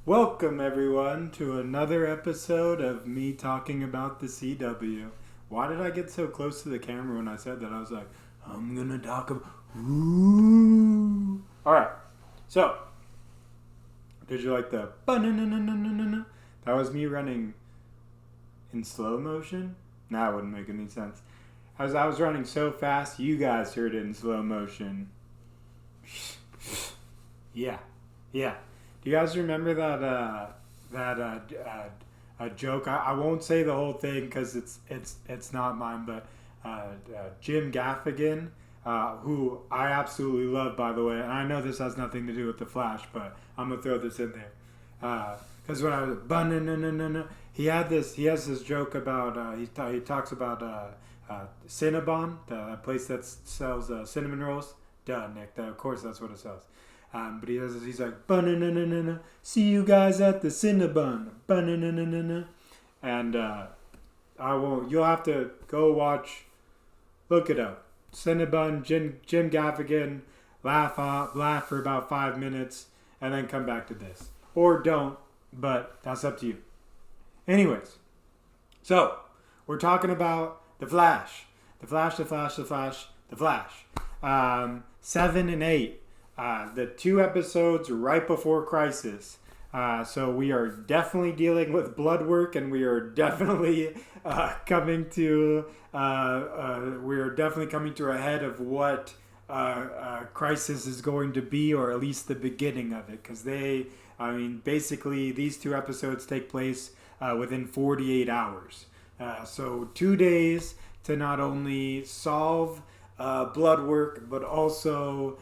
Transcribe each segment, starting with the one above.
Welcome everyone to another episode of me talking about the CW. Why did I get so close to the camera when I said that? I was like, I'm gonna talk about... Ooh. Alright, so, did you like the... That was me running in slow motion? Nah, it wouldn't make any sense. As I was running so fast, you guys heard it in slow motion. Yeah. Do you guys remember that joke? I won't say the whole thing because it's not mine, but Jim Gaffigan, who I absolutely love, by the way, and I know this has nothing to do with the Flash, but I'm gonna throw this in there because when I was he has this joke about he talks about Cinnabon, the place that sells cinnamon rolls. Duh, Nick. Of course, that's what it sells. But he's like, "Ba-na-na-na-na-na, see you guys at the Cinnabon, ba-na-na-na-na-na." And I won't. You'll have to go watch. Look it up. Cinnabon, Jim Gaffigan. Laugh for about 5 minutes, and then come back to this, or don't. But that's up to you. Anyways, so we're talking about the Flash. 7 and 8. The 2 episodes right before Crisis. So we are definitely dealing with Bloodwork, and we are definitely coming to a head of what Crisis is going to be, or at least the beginning of it. Because basically these 2 episodes take place within 48 hours. So 2 days to not only solve Bloodwork, but also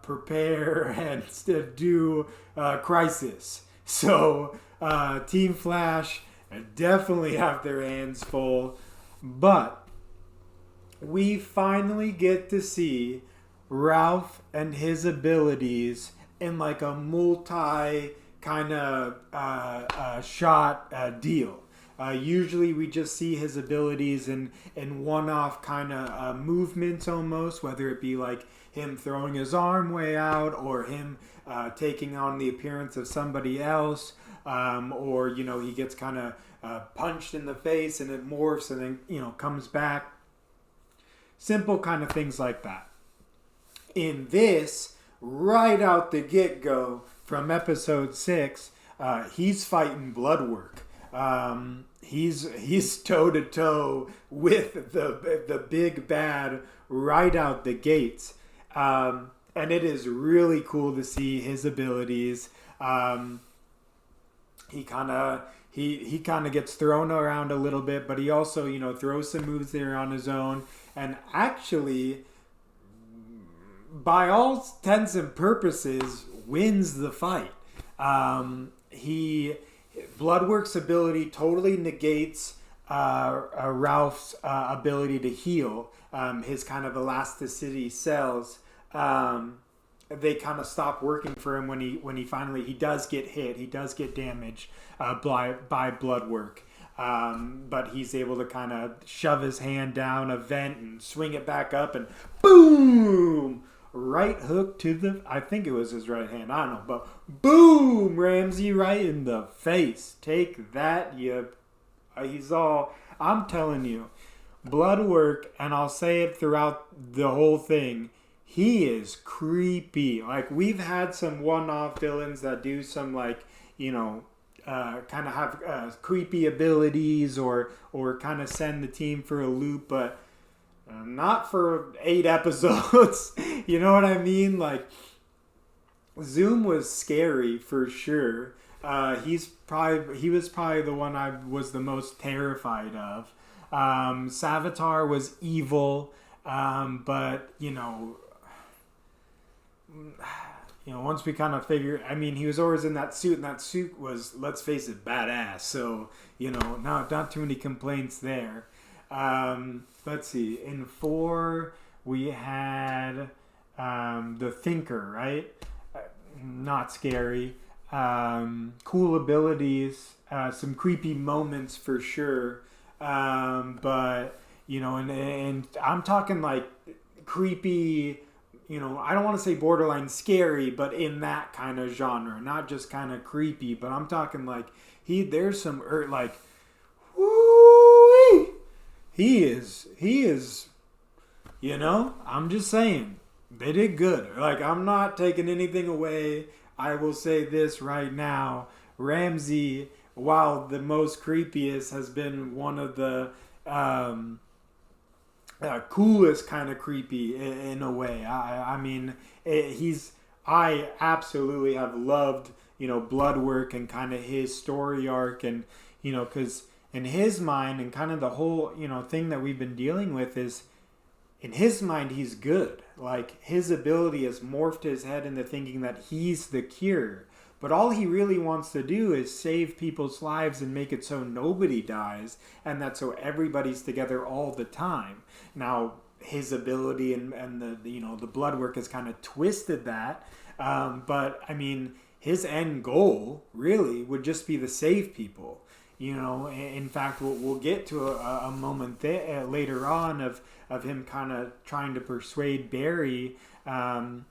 prepare and do Crisis. So Team Flash definitely have their hands full, but we finally get to see Ralph and his abilities in like a multi kind of shot deal. Usually we just see his abilities in one-off kind of movements almost, whether it be like him throwing his arm way out, or him taking on the appearance of somebody else, or, he gets kind of punched in the face and it morphs and then, comes back. Simple kind of things like that. In this, right out the get-go from episode 6, he's fighting Bloodwork. He's toe to toe with the big bad right out the gates, and it is really cool to see his abilities. He kind of gets thrown around a little bit, but he also throws some moves there on his own, and actually, by all intents and purposes, wins the fight. Bloodwork's ability totally negates Ralph's ability to heal. His kind of elasticity cells, they kind of stop working for him when he finally does get hit. He does get damaged by Bloodwork. But he's able to kind of shove his hand down a vent and swing it back up, and boom! Right hook to I think it was his right hand, I don't know, but boom! Ramsey right in the face. Take that, I'm telling you, Bloodwork, and I'll say it throughout the whole thing, he is creepy. Like, we've had some one-off villains that do some, kind of have creepy abilities, or kind of send the team for a loop, but not for 8 episodes. You know what I mean? Like, Zoom was scary for sure. He was probably the one I was the most terrified of. Savitar was evil, but once we kind of figure, he was always in that suit, and that suit was, let's face it, badass. So not too many complaints there. Let's see. In 4, we had the Thinker, right? Not scary. cool abilities, some creepy moments for sure. But and I'm talking like creepy. I don't want to say borderline scary, but in that kind of genre, not just kind of creepy. But I'm talking like there's some like, woo, he is. I'm just saying they did good. Like, I'm not taking anything away. I will say this right now: Ramsey, while the most creepiest, has been one of the coolest kind of creepy in a way. I mean, I absolutely have loved Bloodwork and kind of his story arc, and because in his mind and kind of the whole thing that we've been dealing with is, in his mind, he's good. Like, his ability has morphed his head into thinking that he's the cure. But all he really wants to do is save people's lives and make it so nobody dies, and that so everybody's together all the time. Now, his ability and the blood work has kind of twisted that. But I mean, his end goal really would just be to save people. In fact, we'll get to a moment later on of him kind of trying to persuade Barry. Like,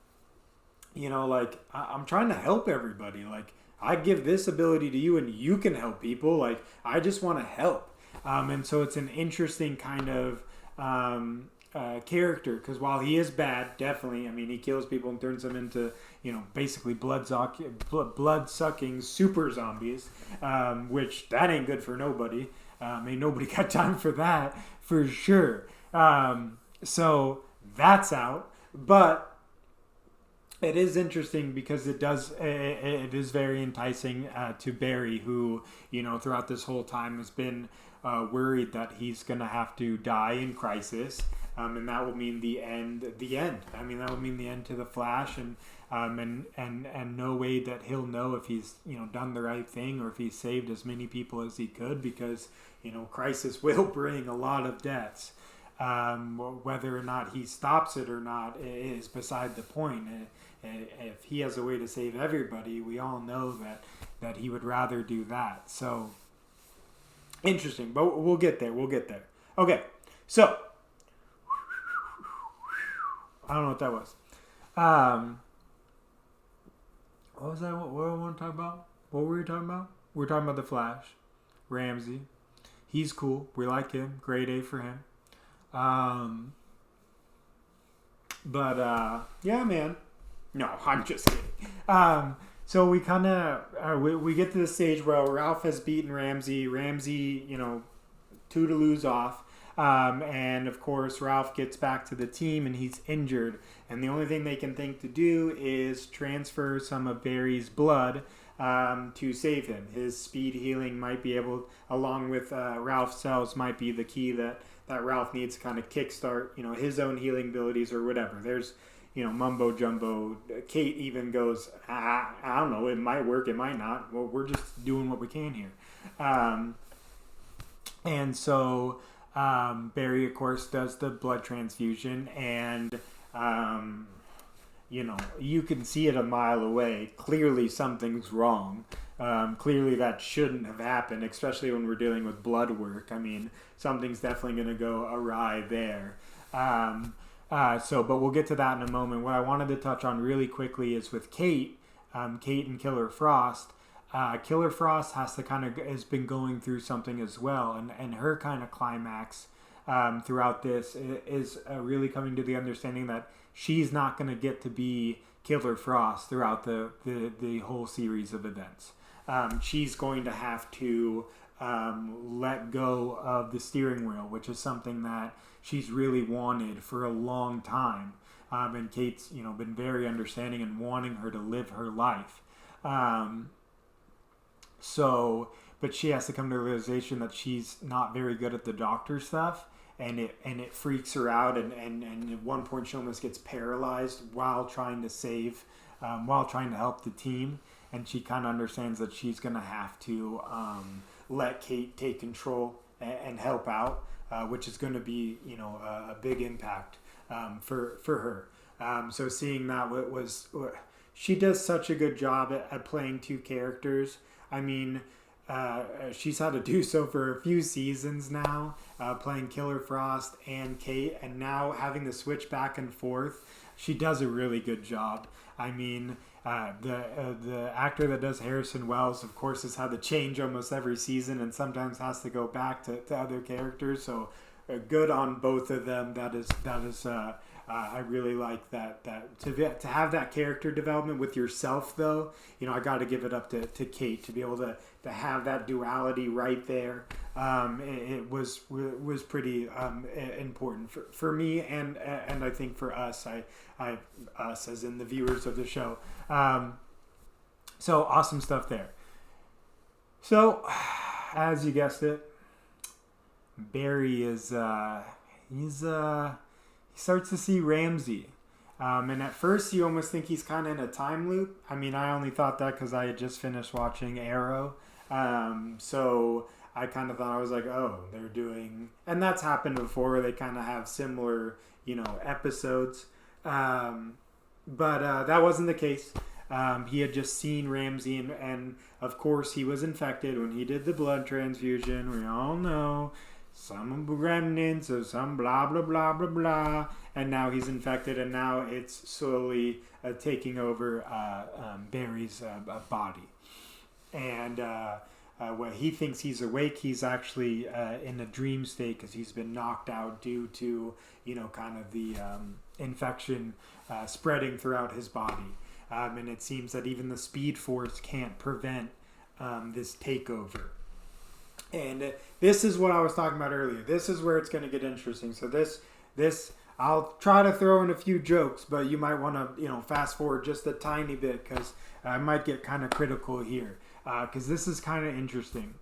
I'm trying to help everybody. Like, I give this ability to you and you can help people. Like, I just want to help. And so it's an interesting kind of character, because while he is bad, definitely, I mean, he kills people and turns them into, basically blood-sucking super zombies, which that ain't good for nobody. Ain't nobody got time for that, for sure. So that's out. But it is interesting because it is very enticing to Barry, who, throughout this whole time has been worried that he's going to have to die in Crisis. And that will mean the end. I mean, that will mean the end to the Flash, and no way that he'll know if he's done the right thing or if he's saved as many people as he could, because Crisis will bring a lot of deaths. Whether or not he stops it or not is beside the point. If he has a way to save everybody, we all know that he would rather do that. So interesting, but we'll get there. Okay, so I don't know what that was. What was that? What I want to talk about? What were we talking about? We were talking about the Flash, Ramsey. He's cool. We like him. Grade A for him. Yeah, man. No, I'm just kidding. So we kind of we get to the stage where Ralph has beaten Ramsey. Ramsey, toodaloo's off. And of course, Ralph gets back to the team and he's injured. And the only thing they can think to do is transfer some of Barry's blood to save him. His speed healing might be able, along with Ralph's cells, might be the key that Ralph needs to kind of kickstart, his own healing abilities or whatever. There's, mumbo jumbo. Kate even goes, I don't know, it might work, it might not. Well, we're just doing what we can here. And so Barry, of course, does the blood transfusion, and you can see it a mile away. Clearly something's wrong. Clearly that shouldn't have happened, especially when we're dealing with blood work. I mean, something's definitely going to go awry there. But we'll get to that in a moment. What I wanted to touch on really quickly is with Kate and Killer Frost. Killer Frost has been going through something as well, and her kind of climax throughout this is really coming to the understanding that she's not going to get to be Killer Frost throughout the whole series of events. She's going to have to let go of the steering wheel, which is something that she's really wanted for a long time. And Kate's been very understanding and wanting her to live her life. But she has to come to the realization that she's not very good at the doctor stuff, and it freaks her out, and at one point she almost gets paralyzed while trying to help the team, and she kind of understands that she's going to have to let Kate take control and help out, which is going to be a big impact for her. So seeing that she does such a good job at playing two characters. I mean, she's had to do so for a few seasons now, playing Killer Frost and Kate, and now having to switch back and forth. She does a really good job. I mean, the actor that does Harrison Wells, of course, has had to change almost every season and sometimes has to go back to other characters. So good on both of them. That is. I really like that to have that character development with yourself, though. I got to give it up to Kate to be able to have that duality right there. It was pretty important for me and I think for us. Us as in the viewers of the show. So awesome stuff there. So as you guessed it, Barry is he starts to see Ramsey. And at first you almost think he's kind of in a time loop. I mean, I only thought that because I had just finished watching Arrow. So I kind of thought, I was like, oh, they're doing... And that's happened before where they kind of have similar, episodes. But that wasn't the case. He had just seen Ramsey and of course he was infected when he did the blood transfusion. We all know. Some remnants of some blah, blah, blah, blah, blah. And now he's infected, and now it's slowly taking over Barry's body. And when he thinks he's awake, he's actually in a dream state because he's been knocked out due to, kind of the infection spreading throughout his body. And it seems that even the Speed Force can't prevent this takeover. And this is what I was talking about earlier. This is where it's going to get interesting. So this I'll try to throw in a few jokes, but you might want to, fast forward just a tiny bit because I might get kind of critical here because this is kind of interesting.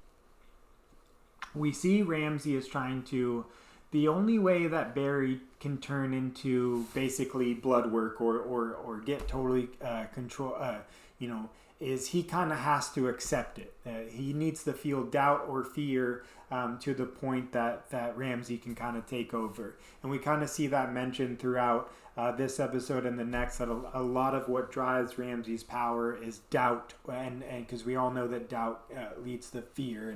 We see Ramsey is trying to... The only way that Barry can turn into basically Bloodwork or get totally control, is he kind of has to accept it. He needs to feel doubt or fear to the point that Ramsey can kind of take over. And we kind of see that mentioned throughout this episode and the next, that a lot of what drives Ramsey's power is doubt. And because we all know that doubt leads to fear.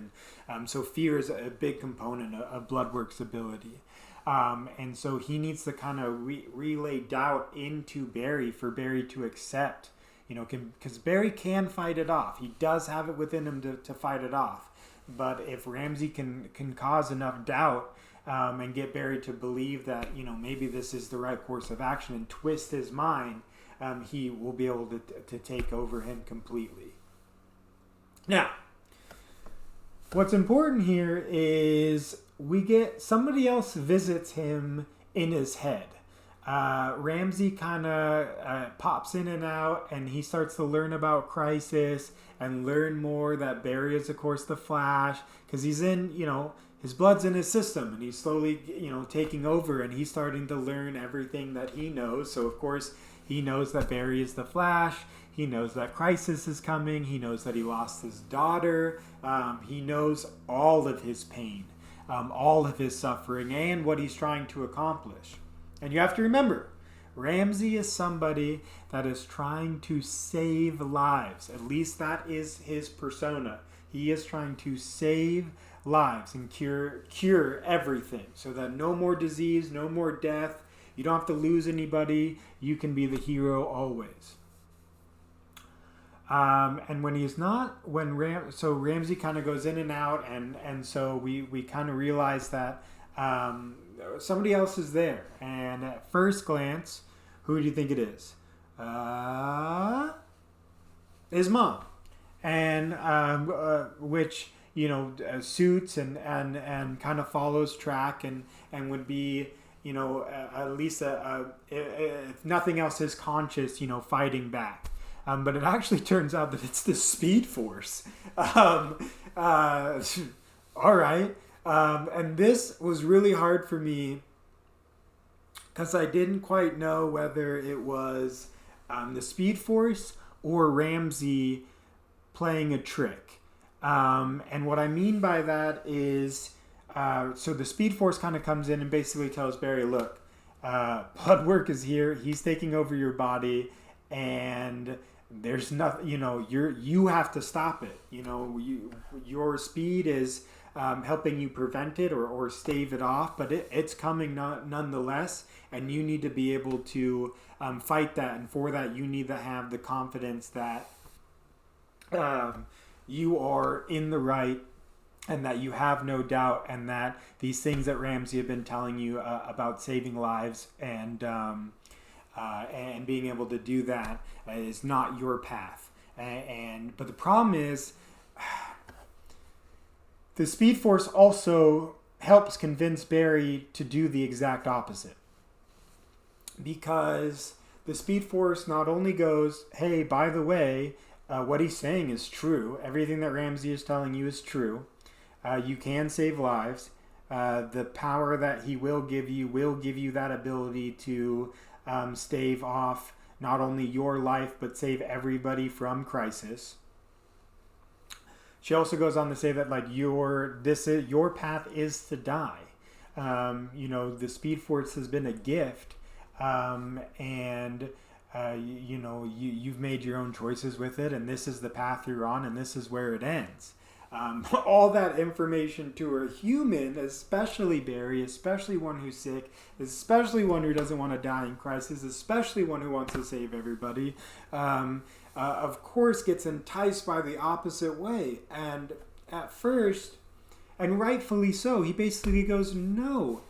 And so fear is a big component of Bloodwork's ability. And so he needs to kind of relay doubt into Barry for Barry to accept. Because Barry can fight it off. He does have it within him to fight it off. But if Ramsey can cause enough doubt and get Barry to believe that, maybe this is the right course of action and twist his mind, he will be able to take over him completely. Now, what's important here is somebody else visits him in his head. Ramsey kind of pops in and out, and he starts to learn about Crisis and learn more that Barry is, of course, the Flash, because he's in, his blood's in his system, and he's slowly, taking over, and he's starting to learn everything that he knows. So, of course, he knows that Barry is the Flash. He knows that Crisis is coming. He knows that he lost his daughter. He knows all of his pain, all of his suffering, and what he's trying to accomplish. And you have to remember, Ramsey is somebody that is trying to save lives. At least that is his persona. He is trying to save lives and cure everything so that no more disease, no more death. You don't have to lose anybody. You can be the hero always. And when he's not, so Ramsey kind of goes in and out, and so we kind of realize that somebody else is there. And at first glance, who do you think it is? His mom. And which, suits and kind of follows track and would be, at least, if nothing else, his conscience, fighting back. But it actually turns out that it's the Speed Force. All right. And this was really hard for me because I didn't quite know whether it was the Speed Force or Ramsey playing a trick. And what I mean by that is, so the Speed Force kind of comes in and basically tells Barry, look, Bloodwork is here. He's taking over your body. and there's nothing, you have to stop it. Your speed is helping you prevent it or stave it off, but it's coming nonetheless, and you need to be able to fight that. And for that, you need to have the confidence that you are in the right, and that you have no doubt, and that these things that Ramsey have been telling you about saving lives and being able to do that is not your path. But the problem is, the Speed Force also helps convince Barry to do the exact opposite, because the Speed Force not only goes, hey, by the way, what he's saying is true. Everything that Ramsey is telling you is true. You can save lives. The power that he will give you that ability to stave off not only your life, but save everybody from crisis. She also goes on to say that your path is to die. The Speed Force has been a gift, and you've made your own choices with it, and this is the path you're on, and this is where it ends. All that information to a human, especially Barry, especially one who's sick, especially one who doesn't want to die in crisis, especially one who wants to save everybody, of course gets enticed by the opposite way. And at first, and rightfully so, he basically goes, no,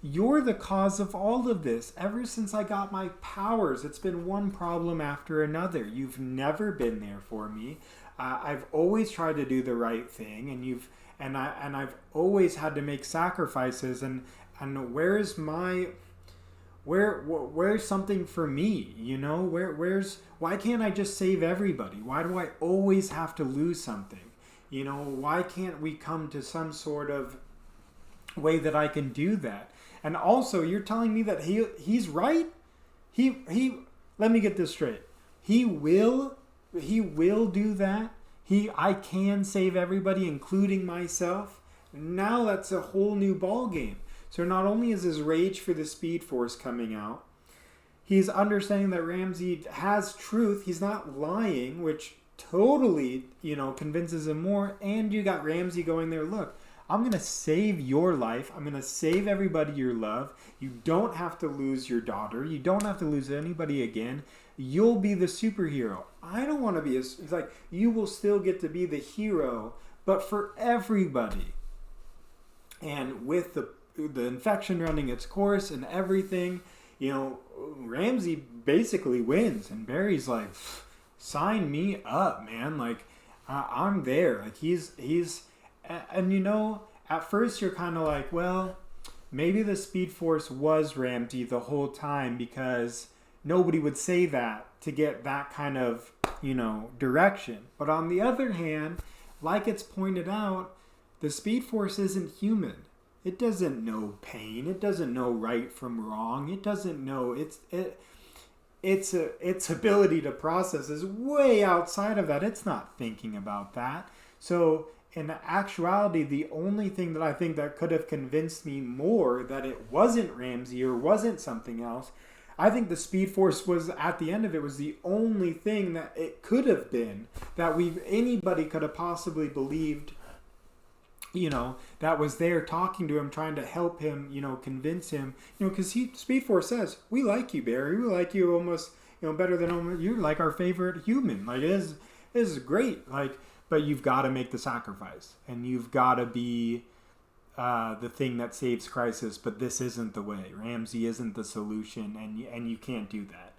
you're the cause of all of this. Ever since I got my powers, it's been one problem after another. You've never been there for me. I've always tried to do the right thing, and I've always had to make sacrifices. And where's something for me? Why can't I just save everybody? Why do I always have to lose something? Why can't we come to some sort of way that I can do that? And also, you're telling me that he's right? He let me get this straight. He will do that. I can save everybody, including myself. Now that's a whole new ball game. So not only is his rage for the Speed Force coming out, he's understanding that Ramsey has truth. He's not lying, which totally, convinces him more. And you got Ramsey going there, look, I'm going to save your life. I'm going to save everybody you love. You don't have to lose your daughter. You don't have to lose anybody again. You'll be the superhero. I don't want to be it's like, you will still get to be the hero, but for everybody. And with the infection running its course and everything, Ramsey basically wins. And Barry's like, sign me up, man. Like, I'm there. Like, he's at first you're kind of like, well, maybe the Speed Force was Ramsey the whole time, because nobody would say that to get that kind of, direction. But on the other hand, like it's pointed out, the Speed Force isn't human. It doesn't know pain. It doesn't know right from wrong. It doesn't know its ability to process is way outside of that. It's not thinking about that. So in actuality, the only thing that I think that could have convinced me more that it wasn't Ramsey or wasn't something else, I think the Speed Force was, at the end of it, was the only thing that it could have been that anybody could have possibly believed, that was there talking to him, trying to help him, convince him, because Speed Force says, we like you, Barry. We like you almost, better than you're like our favorite human. Like, this is great. Like, but you've got to make the sacrifice, and you've got to be the thing that saves crisis. But this isn't the way. Ramsey isn't the solution, and you can't do that.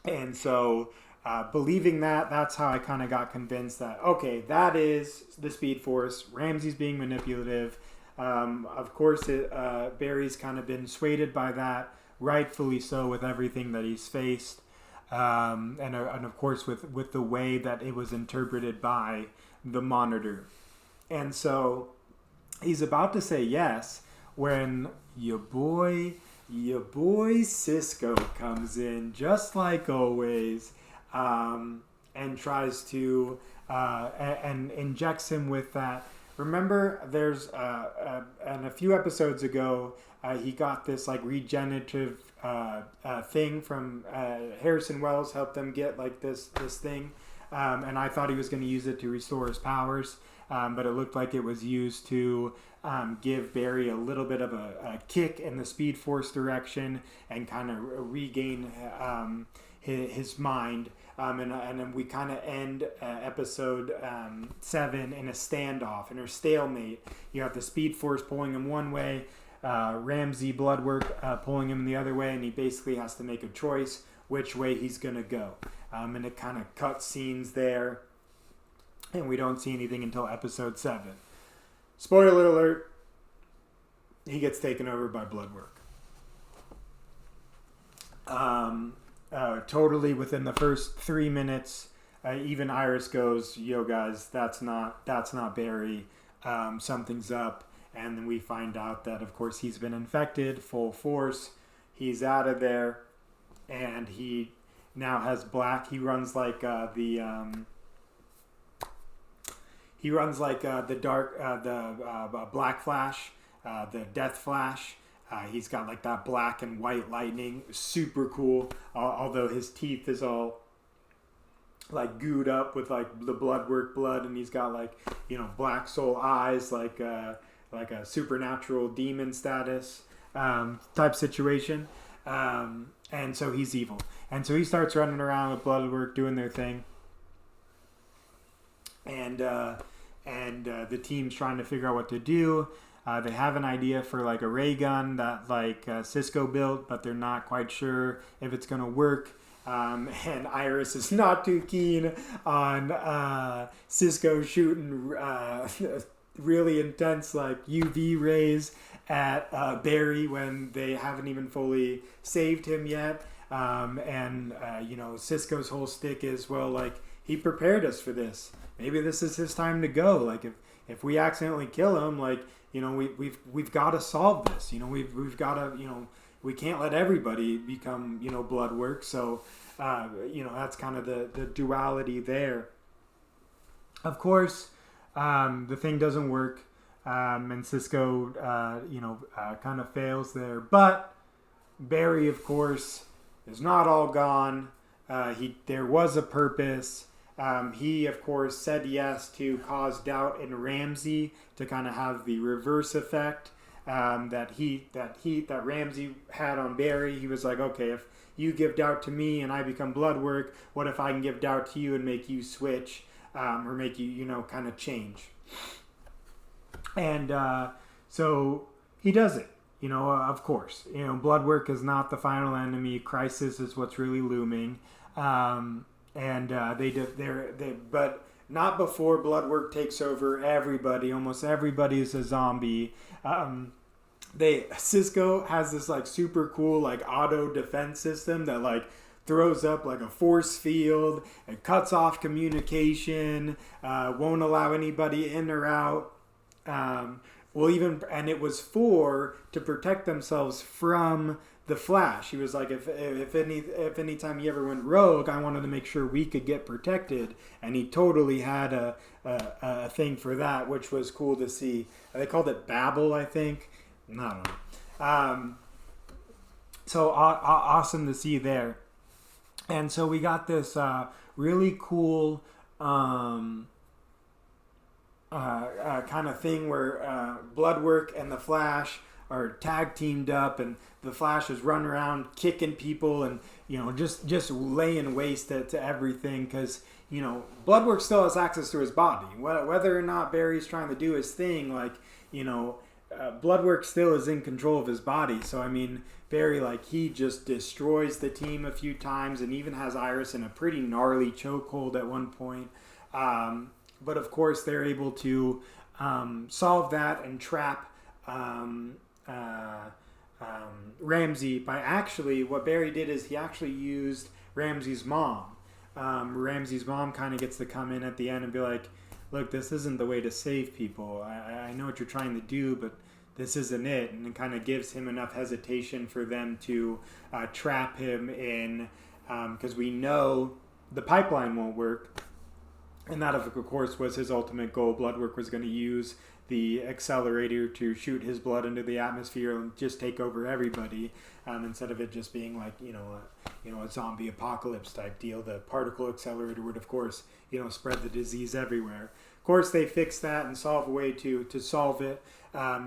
And so, believing that's how I kind of got convinced that, okay, that is the Speed Force. Ramsey's being manipulative. Of course, Barry's kind of been swayed by that, rightfully so, with everything that he's faced. And of course with the way that it was interpreted by the Monitor. And so he's about to say yes when your boy Cisco comes in, just like always, and tries to and injects him with that remember there's and a few episodes ago he got this like regenerative thing from Harrison Wells helped them get like this thing, and I thought he was going to use it to restore his powers, but it looked like it was used to give Barry a little bit of a kick in the Speed Force direction and kind of regain his mind. And then we kind of end episode 7 in a standoff, in a stalemate. You have the Speed Force pulling him one way, Ramsey Bloodwork pulling him the other way, and he basically has to make a choice which way he's going to go. And it kind of cuts scenes there, and we don't see anything until episode 7. Spoiler alert, he gets taken over by Bloodwork. Totally within the first 3 minutes, even Iris goes, "Yo, guys, that's not Barry. Something's up." And then we find out that, of course, he's been infected, full force. He's out of there, and he now has black. He runs like the Black Flash, the Death Flash. He's got like that black and white lightning, super cool. Although his teeth is all like gooed up with like the Bloodwork blood, and he's got like black soul eyes, like a supernatural demon status type situation. And so he's evil, and so he starts running around with Bloodwork doing their thing, and the team's trying to figure out what to do. They have an idea for like a ray gun that like Cisco built, but they're not quite sure if it's going to work. And Iris is not too keen on Cisco shooting really intense like UV rays at Barry when they haven't even fully saved him yet. Cisco's whole stick is, well, like, he prepared us for this. Maybe this is his time to go. Like, if we accidentally kill him, like, we've got to solve this. We've got to, we can't let everybody become, Bloodwork. So, that's kind of the duality there. Of course, the thing doesn't work, and Cisco, kind of fails there. But Barry, of course, is not all gone. There was a purpose. He, of course, said yes to cause doubt in Ramsey to kind of have the reverse effect that Ramsey had on Barry. He was like, okay, if you give doubt to me and I become Bloodwork, what if I can give doubt to you and make you switch or make you, kind of change? And so he does it. Of course, Bloodwork is not the final enemy. Crisis is what's really looming. But not before Bloodwork takes over everybody. Almost everybody is a zombie. Cisco has this like super cool like auto defense system that like throws up like a force field and cuts off communication. Won't allow anybody in or out. And it was to protect themselves from the Flash. He was like, if any time he ever went rogue, I wanted to make sure we could get protected, and he totally had a thing for that, which was cool to see. They called it Babble, I think. I don't know. So awesome to see there. And so we got this really cool kind of thing where Bloodwork and the Flash are tag teamed up, and the Flash is running around kicking people and just laying waste to everything, because Bloodwork still has access to his body, whether or not Barry's trying to do his thing. Like Bloodwork still is in control of his body. So I mean, Barry, like, he just destroys the team a few times and even has Iris in a pretty gnarly chokehold at one point. But of course, they're able to solve that and trap Ramsey by what Barry did is he actually used Ramsey's mom. Ramsey's mom kind of gets to come in at the end and be like, look, this isn't the way to save people. I know what you're trying to do, but this isn't it. And it kind of gives him enough hesitation for them to trap him in, because we know the pipeline won't work. And that, of course, was his ultimate goal. Bloodwork was going to use the accelerator to shoot his blood into the atmosphere and just take over everybody, instead of it just being like a zombie apocalypse type deal. The particle accelerator would, of course, spread the disease everywhere. Of course, they fixed that and solve a way to solve it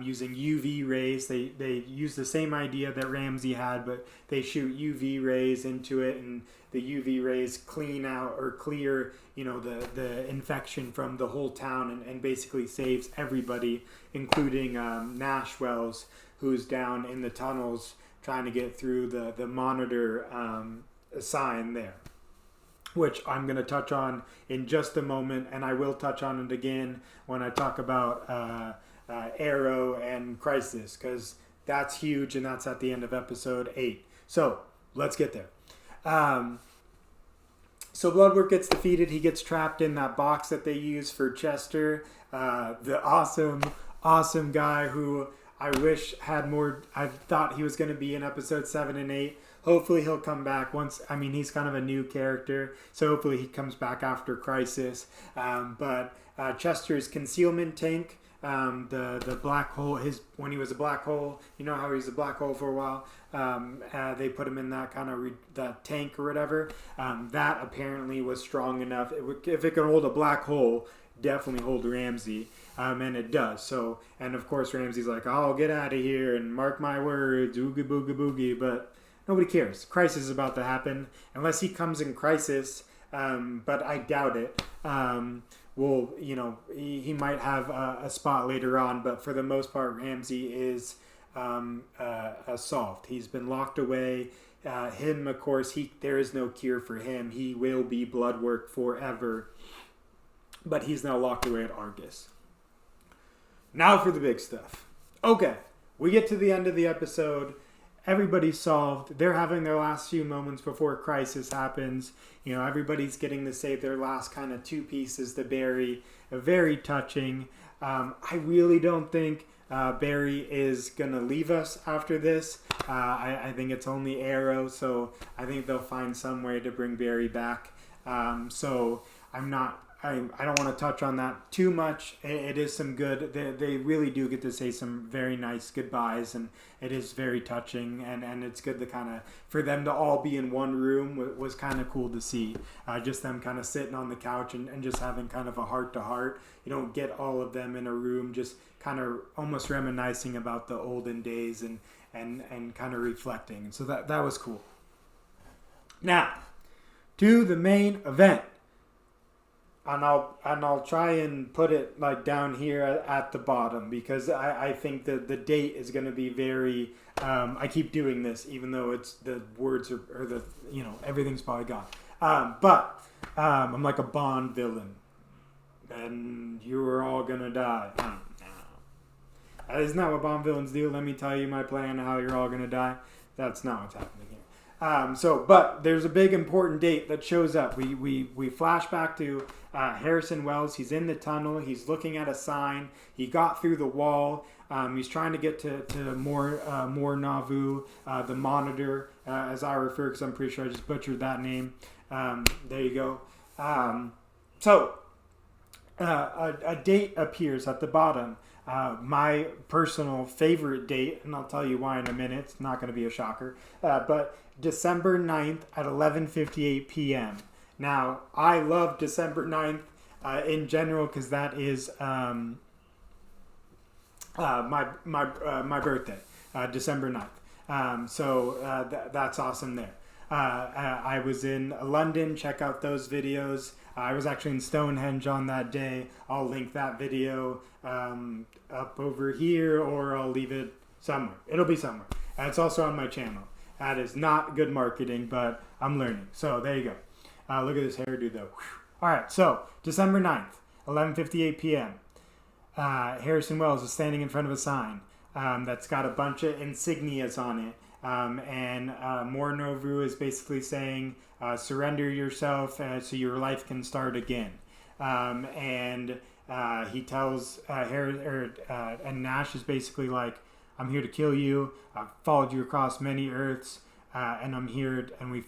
using UV rays. They use the same idea that Ramsey had, but they shoot UV rays into it, and the UV rays clear the infection from the whole town, and basically saves everybody, including Nash Wells, who's down in the tunnels trying to get through the monitor sign there, which I'm going to touch on in just a moment, and I will touch on it again when I talk about Arrow and Crisis, because that's huge, and that's at the end of episode 8. So let's get there. So Bloodwork gets defeated. He gets trapped in that box that they use for Chester, the awesome guy who I wish had more. I thought he was going to be in episode 7 and 8. Hopefully he'll come back he's kind of a new character, so hopefully he comes back after Crisis. But Chester's concealment tank, the black hole, when he was a black hole, how he was a black hole for a while, they put him in that kind of that tank or whatever. That apparently was strong enough. If it could hold a black hole, definitely hold Ramsey, and it does. So, and of course Ramsey's like, "I'll get out of here and mark my words, oogie boogie boogie," but nobody cares. Crisis is about to happen, unless he comes in Crisis, but I doubt it. Well, he might have a spot later on, but for the most part, Ramsey is solved. He's been locked away. Him, of course, there is no cure for him. He will be Bloodwork forever, but he's now locked away at Argus. Now for the big stuff. Okay, we get to the end of the episode. Everybody's solved. They're having their last few moments before Crisis happens. Everybody's getting to save their last kind of 2 pieces to Barry. Very touching. I really don't think Barry is going to leave us after this. I think it's only Arrow, so I think they'll find some way to bring Barry back. So I don't want to touch on that too much. It is some good. They really do get to say some very nice goodbyes, and it is very touching. And it's good to kind of, for them to all be in one room was kind of cool to see. Just them kind of sitting on the couch and just having kind of a heart to heart. You don't get all of them in a room, just kind of almost reminiscing about the olden days and kind of reflecting. So that was cool. Now, to the main event. And I'll try and put it like down here at the bottom, because I think that the date is going to be very. I keep doing this even though it's the words or the everything's probably gone. But I'm like a Bond villain, and you are all gonna die. Isn't that what Bond villains do? Let me tell you my plan of how you're all gonna die. That's not what's happening here. But there's a big important date that shows up. We flash back to Harrison Wells. He's in the tunnel. He's looking at a sign. He got through the wall. He's trying to get to more Nauvoo, the monitor, as I refer, because I'm pretty sure I just butchered that name. There you go. A date appears at the bottom. My personal favorite date, and I'll tell you why in a minute. It's not going to be a shocker. But December 9th at 11:58 p.m. Now, I love December 9th in general, because that is my birthday, December 9th. That's awesome there. I was in London. Check out those videos. I was actually in Stonehenge on that day. I'll link that video up over here, or I'll leave it somewhere. It'll be somewhere. It's also on my channel. That is not good marketing, but I'm learning. So there you go. Look at this hairdo, though. All right, so December 9th, 11:58 p.m. Harrison Wells is standing in front of a sign that's got a bunch of insignias on it. And Mor Nauvoo is basically saying, surrender yourself so your life can start again. And he tells and Nash is basically like, I'm here to kill you. I've followed you across many earths, and I'm here, and I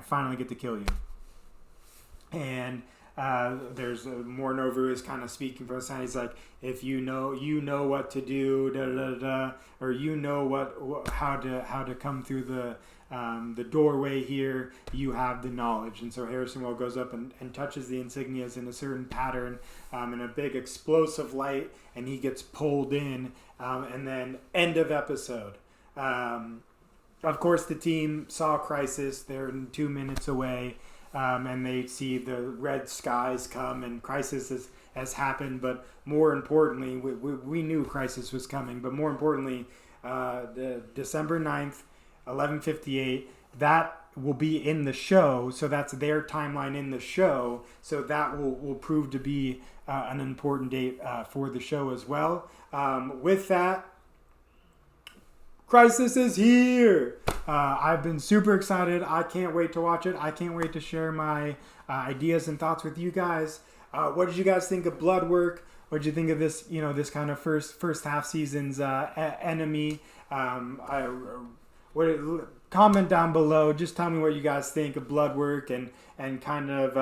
finally get to kill you. And There's Moore Novu is kind of speaking for us, and he's like, if you know what to do, da, da, da, or you know how to come through the doorway here, you have the knowledge. And so Harrison Wells goes up and touches the insignias in a certain pattern, in a big explosive light, and he gets pulled in, and then end of episode. Of course, the team saw Crisis. They're 2 minutes away, and they see the red skies come, and Crisis has happened. But more importantly, we knew Crisis was coming. But more importantly, the December 9th, 11:58, that will be in the show. So that's their timeline in the show. So that will prove to be an important date for the show as well. With that, Crisis is here. I've been super excited. I can't wait to watch it. I can't wait to share my ideas and thoughts with you guys. What did you guys think of Bloodwork? What did you think of this? This kind of first half season's enemy. Comment down below. Just tell me what you guys think of Bloodwork and kind of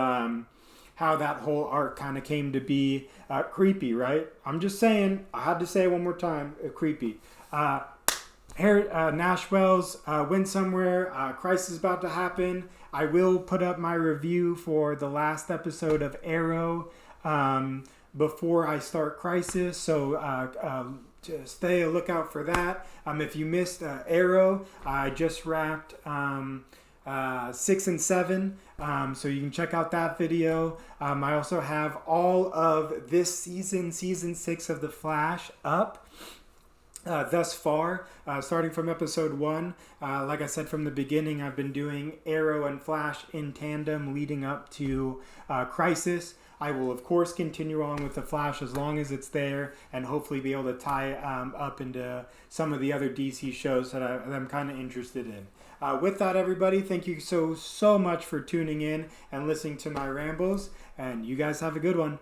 how that whole arc kind of came to be. Creepy, right? I'm just saying. I had to say it one more time. Creepy. Nash Wells went somewhere. Crisis is about to happen. I will put up my review for the last episode of Arrow before I start Crisis. So to stay a lookout for that. If you missed Arrow, I just wrapped 6 and 7. So you can check out that video. I also have all of this season 6 of The Flash up. Thus far, starting from episode 1, like I said from the beginning, I've been doing Arrow and Flash in tandem leading up to Crisis. I will, of course, continue on with The Flash as long as it's there and hopefully be able to tie up into some of the other DC shows that I'm kind of interested in. With that, everybody, thank you so much for tuning in and listening to my rambles, and you guys have a good one.